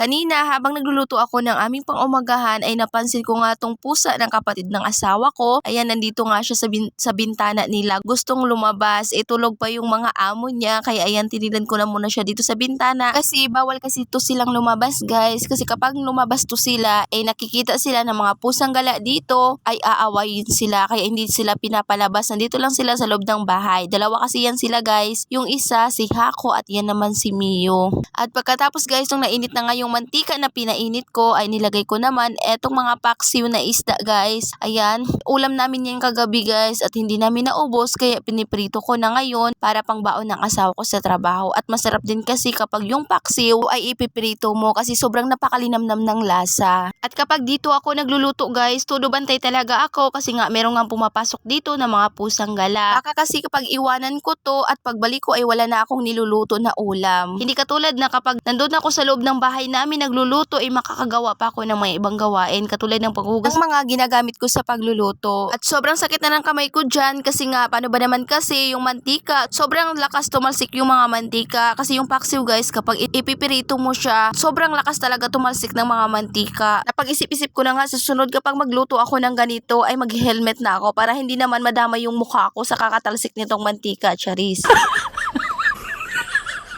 Kanina habang nagluluto ako ng aming pang-umagahan ay napansin ko nga tong pusa ng kapatid ng asawa ko. Ayan, nandito nga siya sa bintana nila. Gustong lumabas, tulog pa yung mga amo niya. Kaya ayan, tinilan ko na muna siya dito sa bintana. Kasi bawal kasi to silang lumabas guys. Kasi kapag lumabas to sila, nakikita sila ng mga pusang gala dito, ay aawayin sila. Kaya hindi sila pinapalabas. Nandito lang sila sa loob ng bahay. Dalawa kasi yan sila guys. Yung isa si Hako at yan naman si Mio. At pagkatapos guys, nung nainit na nga yung mantika na pinainit ko, ay nilagay ko naman etong mga paksiw na isda guys. Ayan, ulam namin yan kagabi guys at hindi namin naubos kaya piniprito ko na ngayon para pang baon ng asawa ko sa trabaho. At masarap din kasi kapag yung paksiw ay ipiprito mo kasi sobrang napakalinamnam ng lasa. At kapag dito ako nagluluto guys, todo bantay talaga ako kasi nga meron nga pumapasok dito na mga pusang gala. Baka kasi kapag iwanan ko to at pagbalik ko ay wala na akong niluluto na ulam. Hindi katulad na kapag nandun ako sa loob ng bahay namin nagluluto ay makakagawa pa ako ng mga ibang gawain katulad ng paghugas ng mga ginagamit ko sa pagluluto. At sobrang sakit na ng kamay ko dyan kasi nga paano ba naman kasi yung mantika, sobrang lakas tumalsik yung mga mantika kasi yung paksiw guys kapag ipipirito mo siya, sobrang lakas talaga tumalsik ng mga mantika. Napag-isip-isip ko na nga sa sunod kapag magluto ako ng ganito ay mag-helmet na ako para hindi naman madama yung mukha ko sa kakatalsik nitong mantika, charis.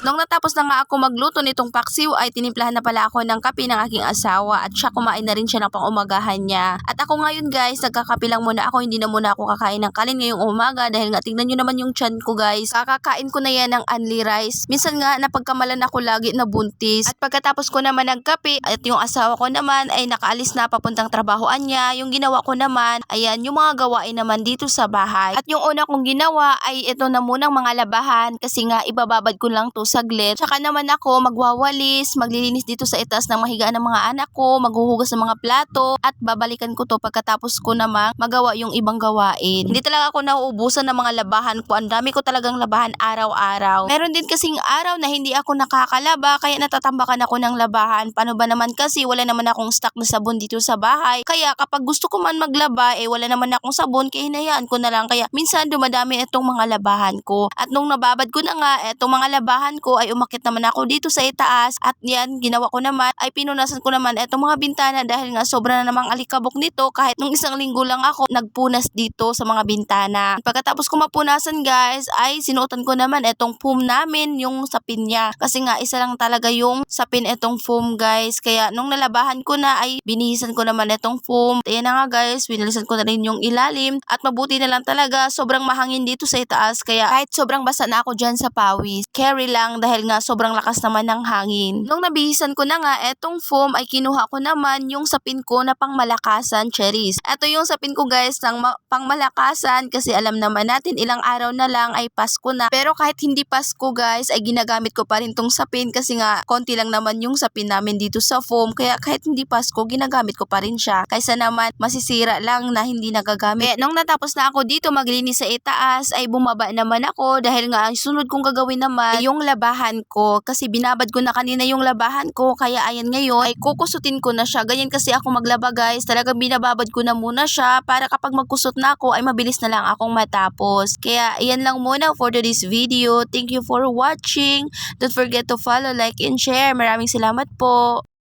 Nung natapos na nga ako magluto nitong paksiw ay tinimplahan na pala ako ng kape ng aking asawa at siya kumain na rin siya ng pang-umagahan niya. At ako ngayon guys, nagkakape lang muna ako, hindi na muna ako kakain ng kanin ngayong umaga dahil nga tingnan nyo naman yung tiyan ko guys. Kakakain ko na yan ng only rice. Minsan nga napagkamalan ako lagi na buntis. At pagkatapos ko naman nagkape at yung asawa ko naman ay nakaalis na papuntang trabahoan niya. Yung ginawa ko naman, ayan yung mga gawain naman dito sa bahay. At yung una kong ginawa ay ito na munang mga labahan kasi nga ibababad ko lang to saglit. Tsaka naman ako magwawalis, maglilinis dito sa itaas ng mahigaan ng mga anak ko, maghuhugas ng mga plato at babalikan ko to pagkatapos ko namang magawa yung ibang gawain. Hindi talaga ako nauubusan ng mga labahan ko. Ang dami ko talagang labahan araw-araw. Meron din kasing araw na hindi ako nakakalaba kaya natatambakan ako ng labahan. Paano ba naman kasi wala naman akong stock na sabon dito sa bahay. Kaya kapag gusto ko man maglaba wala naman akong sabon kaya hinayaan ko na lang. Kaya minsan dumadami itong mga labahan ko. At nung nababad ko na nga itong mga labahan ko ay umakit naman ako dito sa itaas at yan ginawa ko naman ay pinunasan ko naman itong mga bintana dahil nga sobra na namang alikabok nito kahit nung isang linggo lang ako nagpunas dito sa mga bintana. Pagkatapos ko mapunasan guys ay sinuotan ko naman itong foam namin yung sapin niya kasi nga isa lang talaga yung sapin itong foam guys kaya nung nalabahan ko na ay binihisan ko naman itong foam. Ayan na nga guys, binalisan ko na rin yung ilalim at mabuti na lang talaga sobrang mahangin dito sa itaas kaya kahit sobrang basa na ako dyan sa pawis, carry lang dahil nga sobrang lakas naman ng hangin. Nung nabihisan ko na nga etong foam ay kinuha ko naman yung sapin ko na pangmalakasan, cherries. Ito yung sapin ko guys ng pangmalakasan kasi alam naman natin ilang araw na lang ay Pasko na. Pero kahit hindi Pasko guys ay ginagamit ko pa rin tong sapin kasi nga konti lang naman yung sapin namin dito sa foam kaya kahit hindi Pasko ginagamit ko pa rin siya. Kaysa naman masisira lang na hindi nagagamit. Nung natapos na ako dito maglinis sa itaas ay bumaba naman ako dahil nga ang sunod kong gagawin naman ay yung labahan ko kasi binabad ko na kanina yung labahan ko kaya ayan ngayon ay kukusutin ko na siya. Ganyan kasi ako maglaba guys, talagang binababad ko na muna siya para kapag magkusot na ako ay mabilis na lang akong matapos. Kaya ayan lang muna for today's video. Thank you for watching. Don't forget to follow, like and share. Maraming salamat po.